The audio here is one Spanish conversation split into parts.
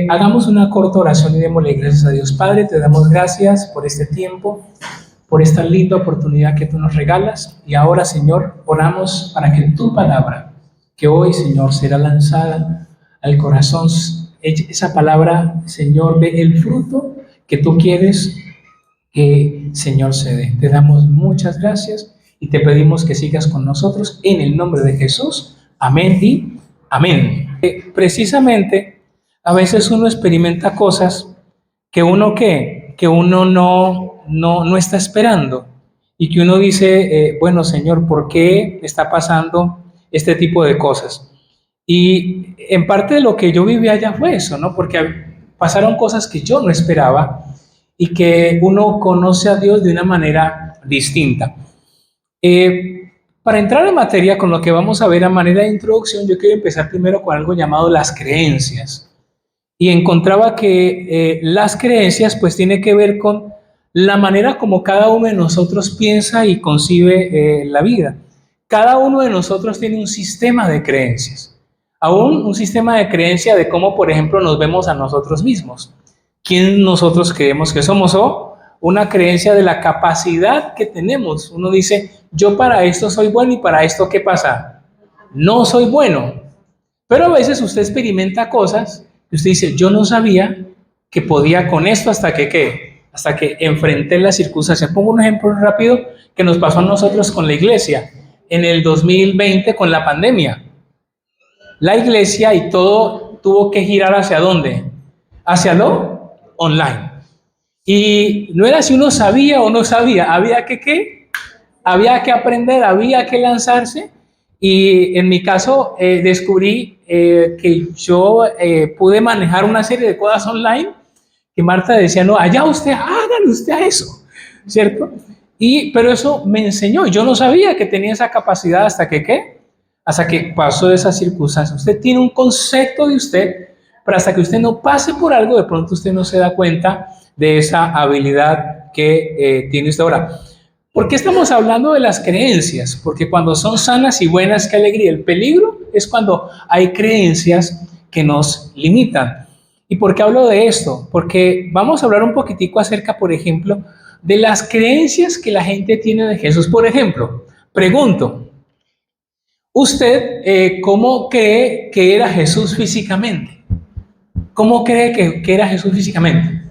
Hagamos una corta oración y démosle gracias a Dios. Padre, te damos gracias por este tiempo, por esta linda oportunidad que tú nos regalas. Y ahora, Señor, oramos para que tu palabra, que hoy, Señor, será lanzada al corazón, esa palabra, Señor, ve el fruto que tú quieres que, Señor, se dé. Te damos muchas gracias y te pedimos que sigas con nosotros en el nombre de Jesús. Amén y amén. Precisamente, a veces uno experimenta cosas que uno no está esperando y que uno dice, bueno, Señor, ¿por qué está pasando este tipo de cosas? Y en parte de lo que yo viví allá fue eso, ¿no? Porque pasaron cosas que yo no esperaba y que uno conoce a Dios de una manera distinta. Para entrar en materia con lo que vamos a ver a manera de introducción, yo quiero empezar primero con algo llamado las creencias. Y encontraba que las creencias pues tiene que ver con la manera como cada uno de nosotros piensa y concibe la vida. Cada uno de nosotros tiene un sistema de creencias, aún un sistema de creencia de cómo, por ejemplo, nos vemos a nosotros mismos, quién nosotros creemos que somos, o una creencia de la capacidad que tenemos. Uno dice, yo para esto soy bueno y para esto, ¿qué pasa? No soy bueno. Pero a veces usted experimenta cosas y usted dice, yo no sabía que podía con esto hasta que, ¿qué? Hasta que enfrenté la circunstancia. Pongo un ejemplo rápido que nos pasó a nosotros con la iglesia en el 2020 con la pandemia. La iglesia y todo tuvo que girar ¿hacia dónde? Hacia lo online. Y no era si uno sabía o no sabía, había que ¿qué? Había que aprender, había que lanzarse. Y en mi caso descubrí que yo pude manejar una serie de cosas online que Marta decía, no, allá usted, hágale usted a eso, ¿cierto? Pero eso me enseñó, yo no sabía que tenía esa capacidad hasta que, ¿qué? Hasta que pasó esa circunstancia. Usted tiene un concepto de usted, pero hasta que usted no pase por algo, de pronto usted no se da cuenta de esa habilidad que tiene usted ahora. ¿Por qué estamos hablando de las creencias? Porque cuando son sanas y buenas, qué alegría. El peligro es cuando hay creencias que nos limitan. ¿Y por qué hablo de esto? Porque vamos a hablar un poquitico acerca, por ejemplo, de las creencias que la gente tiene de Jesús. Por ejemplo, pregunto, ¿usted cómo cree que era Jesús físicamente? ¿Cómo cree que era Jesús físicamente?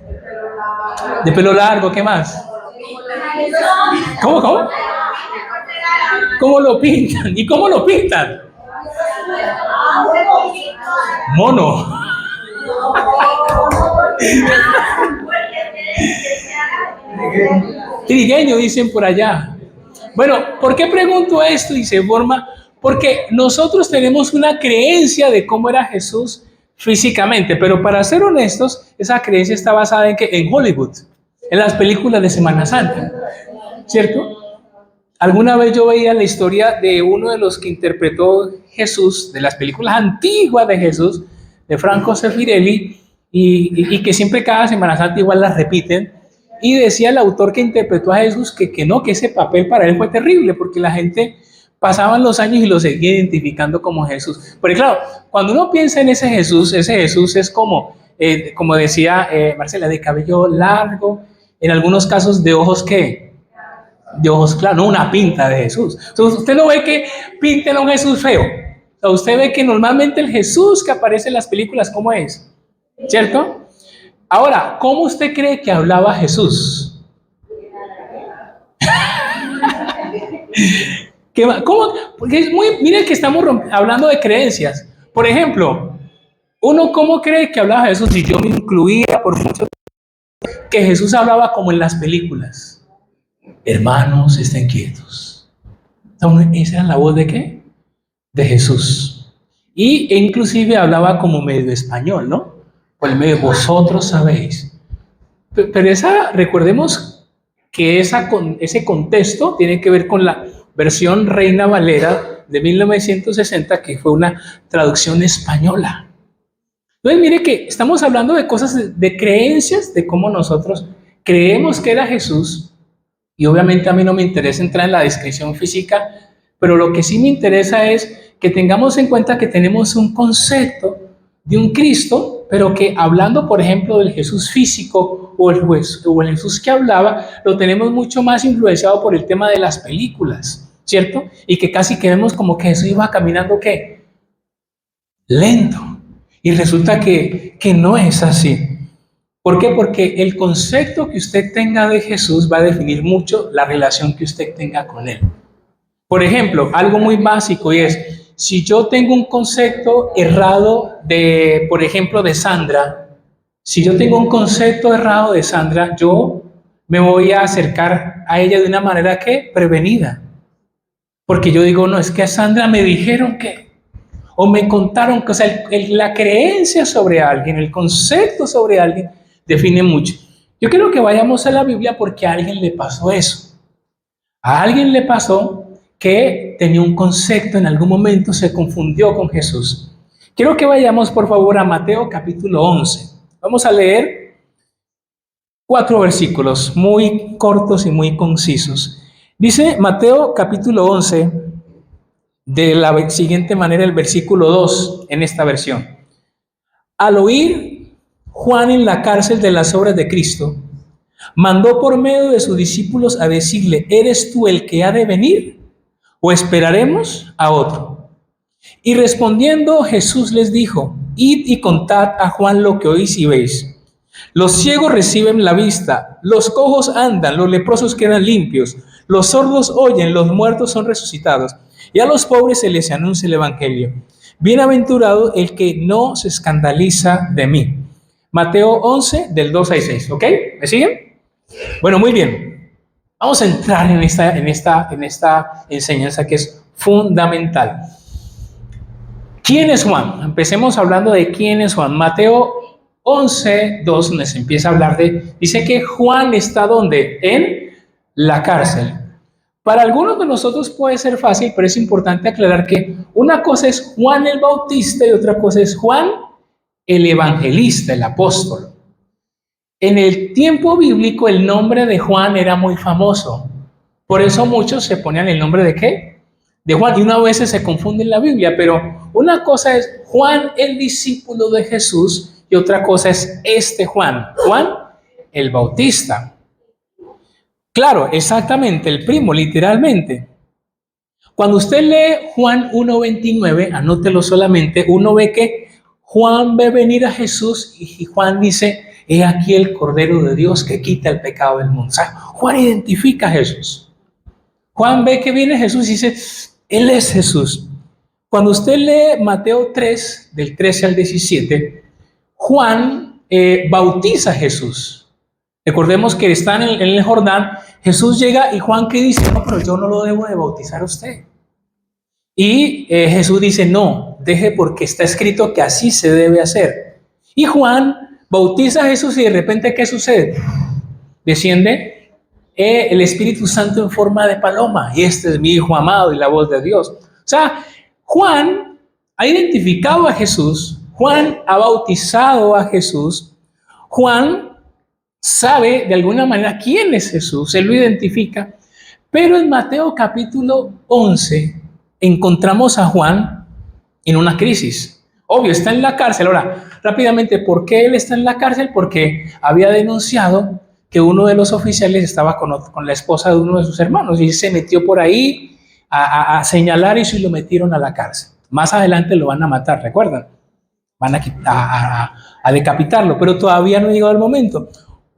De pelo largo, ¿qué más? ¿Cómo? ¿Cómo lo pintan? ¿Y cómo lo pintan? Mono. Trigueño, dicen por allá. Bueno, ¿por qué pregunto esto? Y se forma, porque nosotros tenemos una creencia de cómo era Jesús físicamente, pero para ser honestos, esa creencia está basada en que en Hollywood, en las películas de Semana Santa, ¿cierto? Alguna vez yo veía la historia de uno de los que interpretó Jesús, de las películas antiguas de Jesús, de Franco Sefirelli, y que siempre cada Semana Santa igual las repiten, y decía el autor que interpretó a Jesús que no, que ese papel para él fue terrible, porque la gente pasaban los años y lo seguía identificando como Jesús. Pero claro, cuando uno piensa en ese Jesús es como decía Marcela, de cabello largo, en algunos casos de ojos que de ojos claros, no una pinta de Jesús. Entonces, usted no ve que pinten a un Jesús feo. O sea, usted ve que normalmente el Jesús que aparece en las películas, ¿cómo es? ¿Cierto? Ahora, ¿cómo usted cree que hablaba Jesús? ¿Cómo? Porque es miren que estamos hablando de creencias. Por ejemplo, uno ¿cómo cree que hablaba Jesús? Y yo me incluía por mucho que Jesús hablaba como en las películas. Hermanos, estén quietos. Entonces, ¿esa era la voz de qué? De Jesús. E inclusive hablaba como medio español, ¿no? Por el medio, vosotros sabéis. Pero recordemos que ese contexto tiene que ver con la versión Reina Valera de 1960, que fue una traducción española. Entonces, mire que estamos hablando de cosas, de creencias, de cómo nosotros creemos que era Jesús. Y obviamente a mí no me interesa entrar en la descripción física, pero lo que sí me interesa es que tengamos en cuenta que tenemos un concepto de un Cristo pero que hablando, por ejemplo, del Jesús físico o el Jesús que hablaba, lo tenemos mucho más influenciado por el tema de las películas, ¿cierto? Y que casi que vemos como que Jesús iba caminando, ¿qué? Lento. Y resulta que no es así. ¿Por qué? Porque el concepto que usted tenga de Jesús va a definir mucho la relación que usted tenga con Él. Por ejemplo, algo muy básico y es, si yo tengo un concepto errado de, por ejemplo, de Sandra, si yo tengo un concepto errado de Sandra, yo me voy a acercar a ella de una manera que prevenida. Porque yo digo, no, es que a Sandra me dijeron que, o me contaron que, o sea, la creencia sobre alguien, el concepto sobre alguien, define mucho. Yo quiero que vayamos a la Biblia porque a alguien le pasó eso. A alguien le pasó que tenía un concepto, en algún momento se confundió con Jesús. Quiero que vayamos por favor a Mateo capítulo 11. Vamos a leer 4 versículos muy cortos y muy concisos. Dice Mateo capítulo 11 de la siguiente manera, el versículo 2 en esta versión. Al oír Juan en la cárcel de las obras de Cristo, mandó por medio de sus discípulos a decirle, ¿eres tú el que ha de venir o esperaremos a otro? Y respondiendo Jesús les dijo, id y contad a Juan lo que oís y veis. Los ciegos reciben la vista, los cojos andan, los leprosos quedan limpios, los sordos oyen, los muertos son resucitados, y a los pobres se les anuncia el evangelio. Bienaventurado el que no se escandaliza de mí. Mateo 11, del 2 al 6, ¿ok? ¿Me siguen? Bueno, muy bien. Vamos a entrar en esta enseñanza que es fundamental. ¿Quién es Juan? Empecemos hablando de quién es Juan. Mateo 11, 2 nos empieza a hablar dice que Juan está ¿dónde? En la cárcel. Para algunos de nosotros puede ser fácil, pero es importante aclarar que una cosa es Juan el Bautista y otra cosa es Juan el Evangelista, el apóstol. En el tiempo bíblico el nombre de Juan era muy famoso. Por eso muchos se ponían el nombre de ¿qué? De Juan. Y una vez se confunde en la Biblia, pero una cosa es Juan el discípulo de Jesús y otra cosa es este Juan, Juan el Bautista. Claro, exactamente, el primo, literalmente. Cuando usted lee Juan 1:29, anótelo solamente, uno ve que Juan ve venir a Jesús y Juan dice, he aquí el Cordero de Dios que quita el pecado del mundo. O sea, Juan identifica a Jesús. Juan ve que viene Jesús y dice, Él es Jesús. Cuando usted lee Mateo 3, del 13 al 17, Juan bautiza a Jesús. Recordemos que están en el Jordán, Jesús llega y Juan que dice, no, pero yo no lo debo de bautizar a usted. Y Jesús dice, no, deje porque está escrito que así se debe hacer. Y Juan bautiza a Jesús y de repente, ¿qué sucede? Desciende el Espíritu Santo en forma de paloma y este es mi Hijo amado y la voz de Dios. O sea, Juan ha identificado a Jesús, Juan ha bautizado a Jesús, Juan sabe de alguna manera quién es Jesús, él lo identifica, pero en Mateo capítulo 11 encontramos a Juan en una crisis. Obvio, está en la cárcel. Ahora, rápidamente, ¿por qué él está en la cárcel? Porque había denunciado que uno de los oficiales estaba con la esposa de uno de sus hermanos y se metió por ahí a señalar eso y lo metieron a la cárcel. Más adelante lo van a matar, ¿recuerdan? Van a decapitarlo, pero todavía no ha llegado el momento.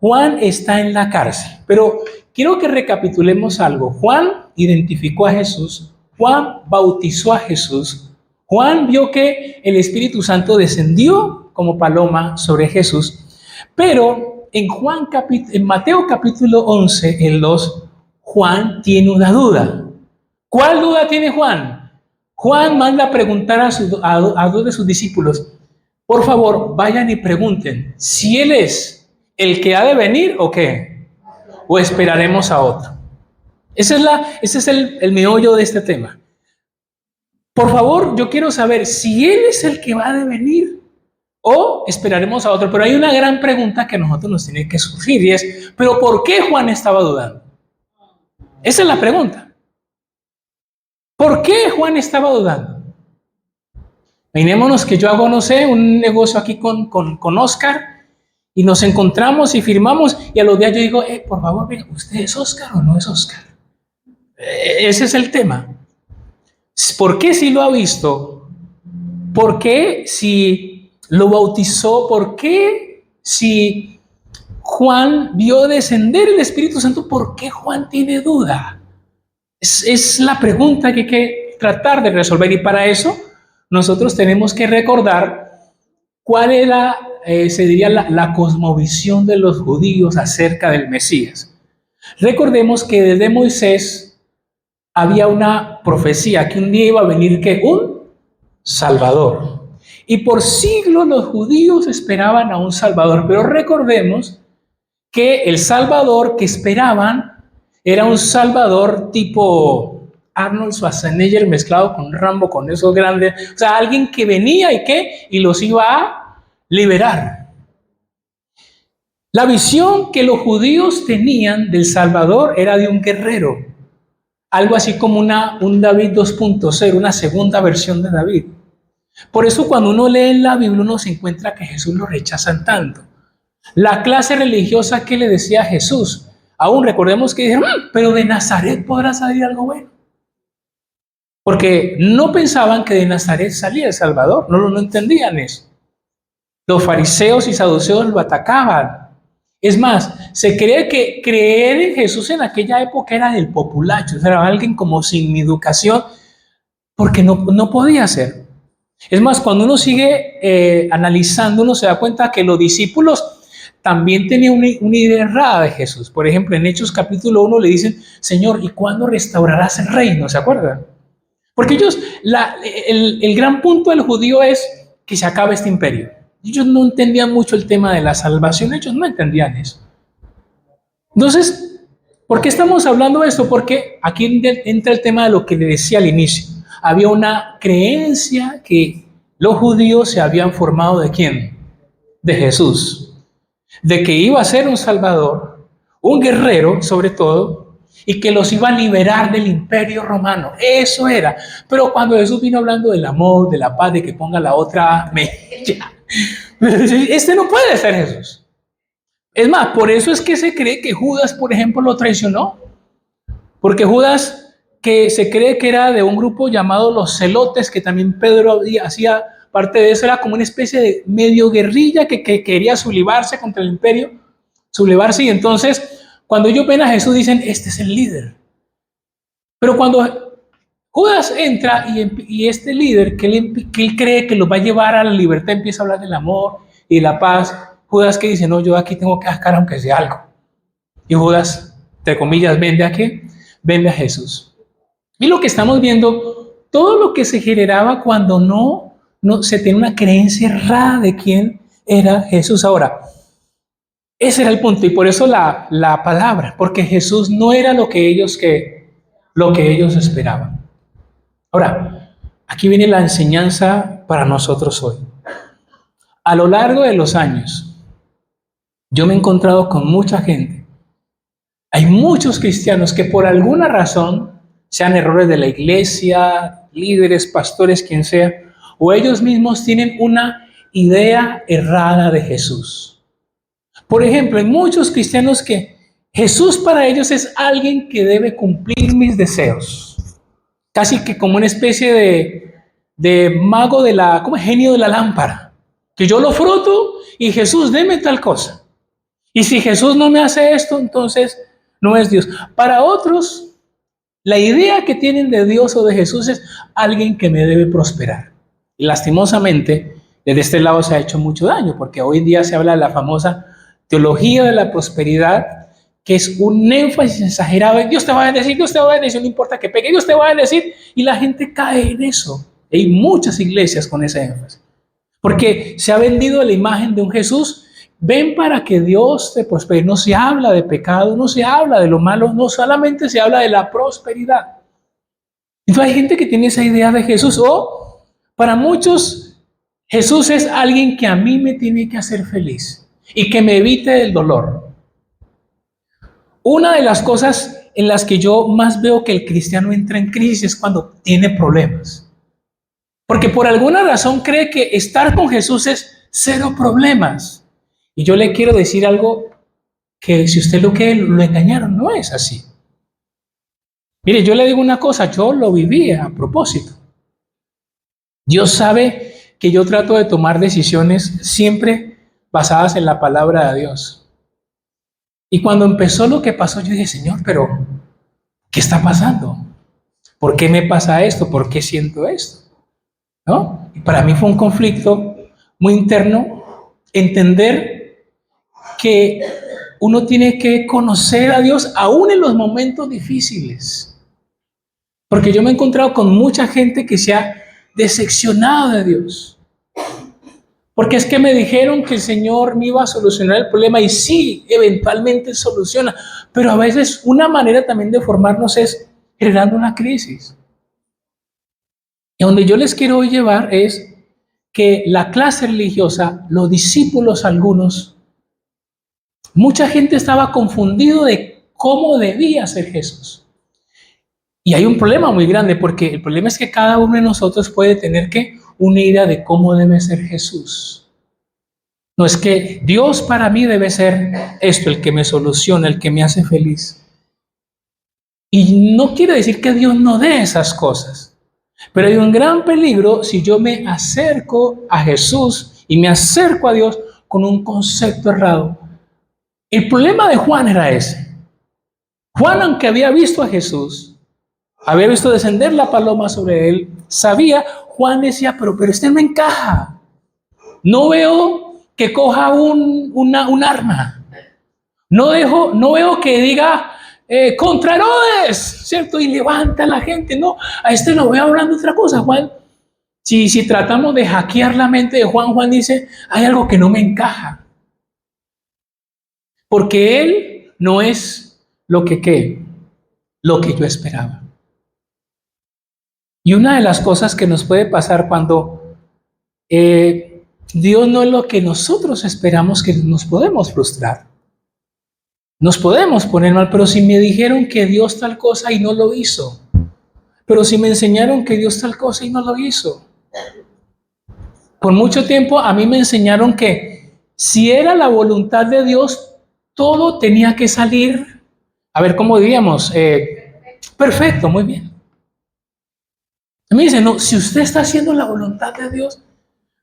Juan está en la cárcel, pero quiero que recapitulemos algo. Juan identificó a Jesús, Juan bautizó a Jesús, Juan vio que el Espíritu Santo descendió como paloma sobre Jesús, pero en Mateo capítulo 11, el 2, Juan tiene una duda. ¿Cuál duda tiene Juan? Juan manda a preguntar a dos de sus discípulos, por favor, vayan y pregunten si Él es el que ha de venir o qué, o esperaremos a otro. Ese es el meollo de este tema. Por favor, yo quiero saber si Él es el que va a venir o esperaremos a otro. Pero hay una gran pregunta que a nosotros nos tiene que surgir y es, ¿pero por qué Juan estaba dudando? Esa es la pregunta. ¿Por qué Juan estaba dudando? Imaginémonos que yo hago, no sé, un negocio aquí con Oscar y nos encontramos y firmamos y a los días yo digo, por favor, mira, ¿usted es Oscar o no es Oscar? Ese es el tema. ¿Por qué si lo ha visto? ¿Por qué si lo bautizó? ¿Por qué si Juan vio descender el Espíritu Santo? ¿Por qué Juan tiene duda? Es la pregunta que hay que tratar de resolver, y para eso nosotros tenemos que recordar cuál era, se diría, la cosmovisión de los judíos acerca del Mesías. Recordemos que desde Moisés había una profecía que un día iba a venir, que un Salvador. Y por siglos los judíos esperaban a un Salvador, pero recordemos que el Salvador que esperaban era un Salvador tipo Arnold Schwarzenegger mezclado con Rambo, con esos grandes, o sea, alguien que venía y los iba a liberar. La visión que los judíos tenían del Salvador era de un guerrero, algo así como un David 2.0, una segunda versión de David. Por eso cuando uno lee en la Biblia uno se encuentra que Jesús lo rechazan tanto. La clase religiosa que le decía a Jesús, aún recordemos que dijeron, pero de Nazaret podrá salir algo bueno. Porque no pensaban que de Nazaret salía el Salvador, no entendían eso. Los fariseos y saduceos lo atacaban. Es más, se cree que creer en Jesús en aquella época era del populacho, era alguien como sin educación, porque no podía ser. Es más, cuando uno sigue analizando, uno se da cuenta que los discípulos también tenían una idea errada de Jesús. Por ejemplo, en Hechos capítulo 1 le dicen, Señor, ¿y cuándo restaurarás el reino? ¿Se acuerdan? Porque ellos, el gran punto del judío es que se acabe este imperio. Ellos no entendían mucho el tema de la salvación, ellos no entendían eso. Entonces, ¿por qué estamos hablando de esto? Porque aquí entra el tema de lo que le decía al inicio. Había una creencia que los judíos se habían formado ¿de quién? De Jesús. De que iba a ser un salvador, un guerrero sobre todo, y que los iba a liberar del imperio romano. Eso era. Pero cuando Jesús vino hablando del amor, de la paz, de que ponga la otra mejilla, este no puede ser Jesús. Es más, por eso es que se cree que Judas, por ejemplo, lo traicionó. Porque Judas, que se cree que era de un grupo llamado los Celotes, que también Pedro hacía parte de eso, era como una especie de medio guerrilla que quería sublevarse contra el imperio, sublevarse, y entonces cuando ellos ven a Jesús dicen, este es el líder. Pero cuando Judas entra y este líder que él cree que los va a llevar a la libertad, empieza a hablar del amor y la paz, Judas que dice, no, yo aquí tengo que sacar aunque sea algo. Y Judas, entre comillas, vende a ¿qué? Vende a Jesús. Y lo que estamos viendo, todo lo que se generaba cuando no se tenía una creencia errada de quién era Jesús. Ahora, ese era el punto, y por eso la palabra, porque Jesús no era lo que ellos esperaban. Ahora, aquí viene la enseñanza para nosotros hoy. A lo largo de los años, yo me he encontrado con mucha gente. Hay muchos cristianos que por alguna razón, sean errores de la iglesia, líderes, pastores, quien sea, o ellos mismos tienen una idea errada de Jesús. Por ejemplo, hay muchos cristianos que Jesús para ellos es alguien que debe cumplir mis deseos. Casi que como una especie de mago como genio de la lámpara. Que yo lo froto y Jesús, deme tal cosa. Y si Jesús no me hace esto, entonces no es Dios. Para otros, la idea que tienen de Dios o de Jesús es alguien que me debe prosperar. Y lastimosamente, desde este lado se ha hecho mucho daño, porque hoy en día se habla de la famosa teología de la prosperidad, que es un énfasis exagerado en Dios te va a bendecir, Dios te va a bendecir, no importa que pegue, Dios te va a bendecir, y la gente cae en eso. Hay muchas iglesias con ese énfasis, porque se ha vendido la imagen de un Jesús. Ven para que Dios te prospere. No se habla de pecado, no se habla de lo malo, no solamente se habla de la prosperidad. Entonces hay gente que tiene esa idea de Jesús, o para muchos Jesús es alguien que a mí me tiene que hacer feliz y que me evite el dolor. Una de las cosas en las que yo más veo que el cristiano entra en crisis es cuando tiene problemas. Porque por alguna razón cree que estar con Jesús es cero problemas. Y yo le quiero decir algo que si usted lo que lo engañaron, no es así. Mire, yo le digo una cosa, yo lo vivía a propósito. Dios sabe que yo trato de tomar decisiones siempre basadas en la palabra de Dios. Y cuando empezó lo que pasó, yo dije, Señor, pero ¿qué está pasando? ¿Por qué me pasa esto? ¿Por qué siento esto? ¿No? Y para mí fue un conflicto muy interno entender que uno tiene que conocer a Dios aún en los momentos difíciles. Porque yo me he encontrado con mucha gente que se ha decepcionado de Dios. Porque es que me dijeron que el Señor me iba a solucionar el problema y sí, eventualmente soluciona. Pero a veces una manera también de formarnos es generando una crisis. Y donde yo les quiero llevar es que la clase religiosa, los discípulos algunos, mucha gente estaba confundido de cómo debía ser Jesús. Y hay un problema muy grande porque el problema es que cada uno de nosotros puede tener que una idea de cómo debe ser Jesús. No es que Dios para mí debe ser esto, el que me soluciona, el que me hace feliz. Y no quiere decir que Dios no dé esas cosas. Pero hay un gran peligro si yo me acerco a Jesús y me acerco a Dios con un concepto errado. El problema de Juan era ese. Juan, aunque había visto a Jesús, había visto descender la paloma sobre él, sabía, Juan decía, pero este no encaja. No veo que coja un arma. No veo que diga contra Herodes, ¿cierto? Y levanta a la gente. No, a este lo veo hablando otra cosa. Juan, si tratamos de hackear la mente de Juan, Juan dice, hay algo que no me encaja. Porque él no es lo que yo esperaba. Y una de las cosas que nos puede pasar cuando Dios no es lo que nosotros esperamos, que nos podemos frustrar. Nos podemos poner mal, pero si me dijeron que Dios tal cosa y no lo hizo, pero si me enseñaron que Dios tal cosa y no lo hizo. Por mucho tiempo a mí me enseñaron que si era la voluntad de Dios, todo tenía que salir, a ver, ¿cómo diríamos? Perfecto, muy bien. A mí me dicen, no, si usted está haciendo la voluntad de Dios,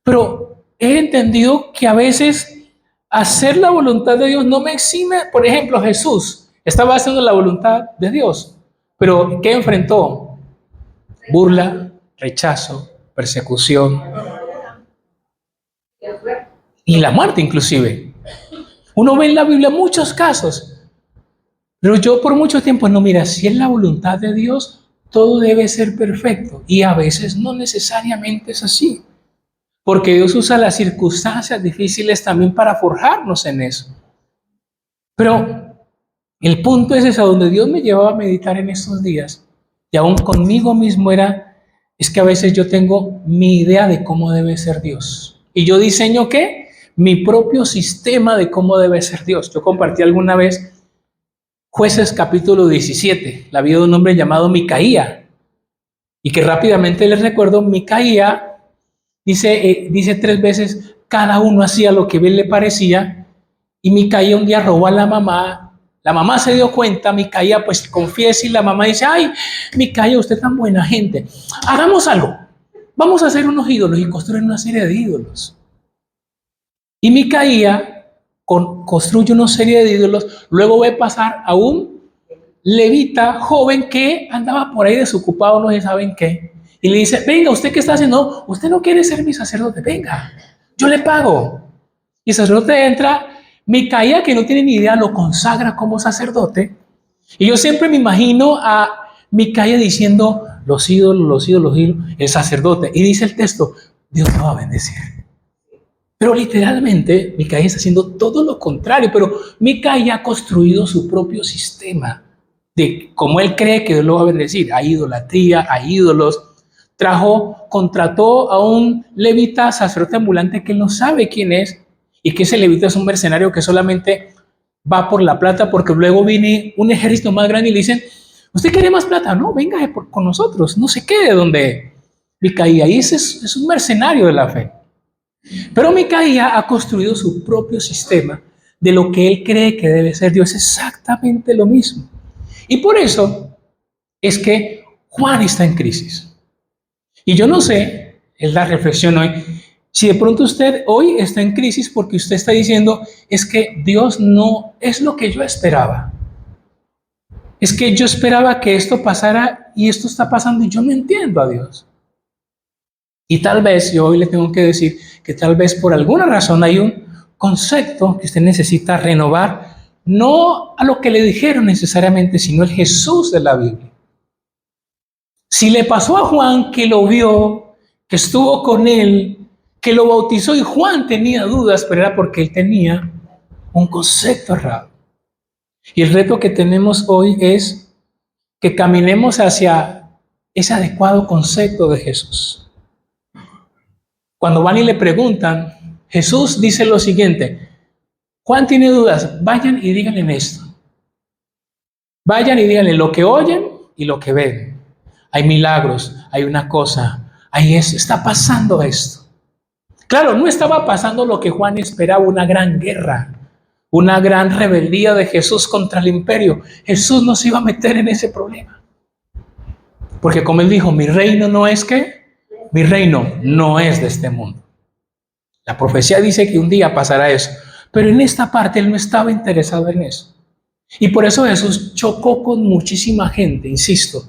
pero he entendido que a veces hacer la voluntad de Dios no me exime. Por ejemplo, Jesús estaba haciendo la voluntad de Dios, pero ¿qué enfrentó? Burla, rechazo, persecución y la muerte inclusive. Uno ve en la Biblia muchos casos, pero yo por mucho tiempo no, mira, si es la voluntad de Dios, todo debe ser perfecto y a veces no necesariamente es así. Porque Dios usa las circunstancias difíciles también para forjarnos en eso. Pero el punto es ese, a donde Dios me llevaba a meditar en estos días, y aún conmigo mismo es que a veces yo tengo mi idea de cómo debe ser Dios. Y yo diseño, ¿qué? Mi propio sistema de cómo debe ser Dios. Yo compartí alguna vez Jueces capítulo 17, la vida de un hombre llamado Micaía. Y que rápidamente les recuerdo, Micaía dice 3 veces, cada uno hacía lo que bien le parecía, y Micaía un día robó a la mamá se dio cuenta, Micaía pues confiesa y la mamá dice, ay, Micaía, usted tan buena gente, hagamos algo, vamos a hacer unos ídolos y construir una serie de ídolos. Y Micaía construye una serie de ídolos, luego ve pasar a un levita joven que andaba por ahí desocupado, no se saben qué. Y le dice, venga, ¿usted qué está haciendo? No, usted no quiere ser mi sacerdote, venga, yo le pago. Y el sacerdote entra, Micaía, que no tiene ni idea, lo consagra como sacerdote. Y yo siempre me imagino a Micaía diciendo, los ídolos, el sacerdote. Y dice el texto, Dios me va a bendecir. Pero literalmente, Micaía está haciendo todo lo contrario, pero Micaía ha construido su propio sistema de cómo él cree que Dios lo va a bendecir. Hay idolatría, hay ídolos. Contrató a un levita sacerdote ambulante que él no sabe quién es, y que ese levita es un mercenario que solamente va por la plata, porque luego viene un ejército más grande y le dicen, ¿usted quiere más plata? No, venga con nosotros, no se quede donde Micaía, y ese es un mercenario de la fe. Pero Micaía ha construido su propio sistema de lo que él cree que debe ser Dios, exactamente lo mismo. Y por eso es que Juan está en crisis. Y yo no sé, es la reflexión hoy, si de pronto usted hoy está en crisis porque usted está diciendo, es que Dios no es lo que yo esperaba. Es que yo esperaba que esto pasara y esto está pasando y yo no entiendo a Dios. Y tal vez yo hoy le tengo que decir que tal vez por alguna razón hay un concepto que usted necesita renovar, no a lo que le dijeron necesariamente, sino el Jesús de la Biblia. Si le pasó a Juan que lo vio, que estuvo con él, que lo bautizó y Juan tenía dudas, pero era porque él tenía un concepto errado. Y el reto que tenemos hoy es que caminemos hacia ese adecuado concepto de Jesús. Cuando van y le preguntan, Jesús dice lo siguiente: Juan tiene dudas, vayan y díganle esto. Vayan y díganle lo que oyen y lo que ven. Hay milagros, hay una cosa, hay eso, está pasando esto. Claro, no estaba pasando lo que Juan esperaba, una gran guerra, una gran rebeldía de Jesús contra el imperio. Jesús no se iba a meter en ese problema. Porque como él dijo, mi reino no es mi reino no es de este mundo. La profecía dice que un día pasará eso, pero en esta parte él no estaba interesado en eso. Y por eso Jesús chocó con muchísima gente, insisto,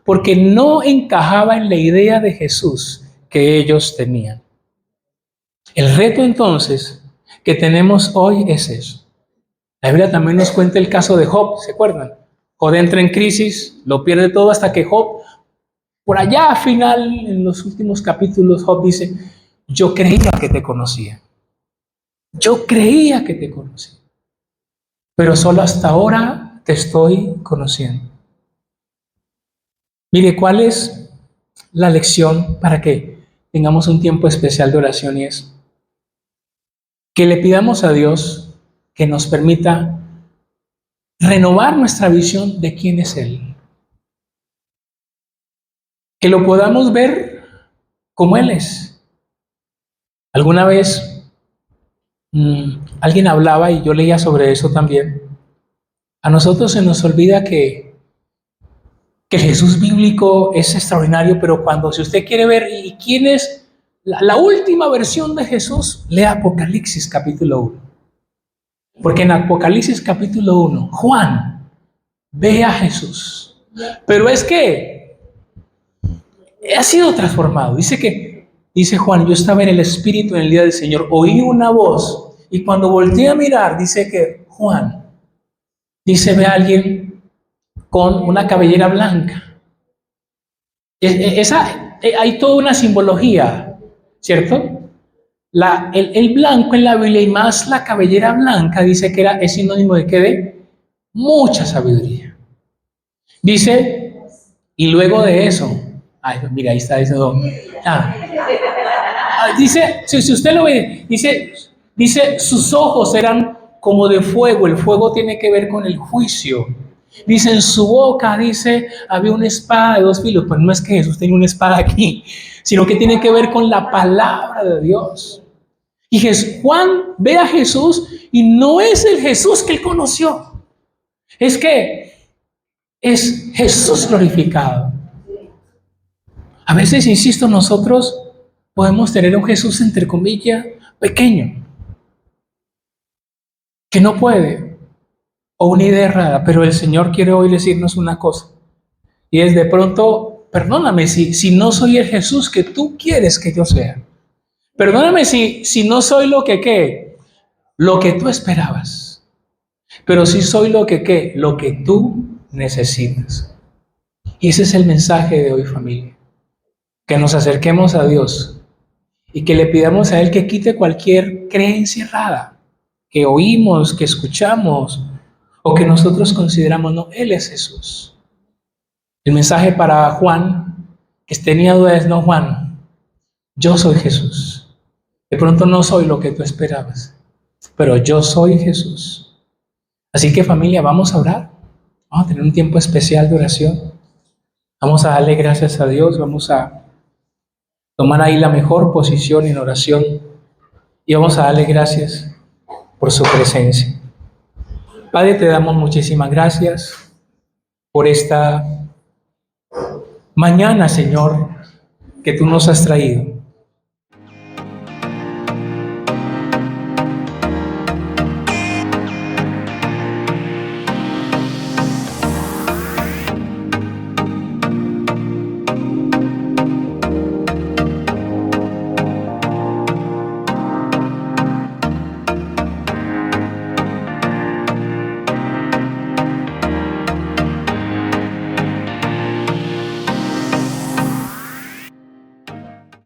porque no encajaba en la idea de Jesús que ellos tenían. El reto entonces que tenemos hoy es eso. La Biblia también nos cuenta el caso de Job, ¿se acuerdan? Job entra en crisis, lo pierde todo hasta que Job, por allá al final, en los últimos capítulos, Job dice, yo creía que te conocía. Yo creía que te conocía. Pero solo hasta ahora te estoy conociendo. Mire, ¿cuál es la lección para que tengamos un tiempo especial de oración? Y es que le pidamos a Dios que nos permita renovar nuestra visión de quién es Él. Que lo podamos ver como Él es. Alguna vez alguien hablaba y yo leía sobre eso también. A nosotros se nos olvida que el Jesús bíblico es extraordinario, pero cuando si usted quiere ver y quién es la última versión de Jesús, lea Apocalipsis capítulo 1. Porque en Apocalipsis capítulo 1, Juan ve a Jesús. Pero es que ha sido transformado. Dice Juan, yo estaba en el Espíritu en el día del Señor, oí una voz y cuando volteé a mirar, dice que Juan, ve a alguien con una cabellera blanca. Hay toda una simbología, ¿cierto? El blanco en la Biblia y más la cabellera blanca dice que es sinónimo de que de mucha sabiduría. Dice, y luego de eso, mira, ahí está eso. Dice, si usted lo ve, dice, sus ojos eran como de fuego. El fuego tiene que ver con el juicio. Dice, en su boca, había una espada de dos filos. Pues no es que Jesús tenga una espada aquí, sino que tiene que ver con la palabra de Dios. Y Juan ve a Jesús y no es el Jesús que él conoció. Es que es Jesús glorificado. A veces, insisto, nosotros podemos tener un Jesús, entre comillas, pequeño, que no puede, o una idea errada, pero el Señor quiere hoy decirnos una cosa, y es de pronto, perdóname si no soy el Jesús que tú quieres que yo sea. Perdóname si no soy lo que tú esperabas, pero sí soy lo que tú necesitas. Y ese es el mensaje de hoy, familia, que nos acerquemos a Dios y que le pidamos a Él que quite cualquier creencia errada que oímos, que escuchamos o que nosotros consideramos. No, Él es Jesús. El mensaje para Juan, que tenía dudas, no, Juan, yo soy Jesús. De pronto no soy lo que tú esperabas, pero yo soy Jesús. Así que, familia, vamos a orar. Vamos a tener un tiempo especial de oración. Vamos a darle gracias a Dios. Vamos a Toman ahí la mejor posición en oración y vamos a darle gracias por su presencia. Padre, te damos muchísimas gracias por esta mañana, Señor, que tú nos has traído.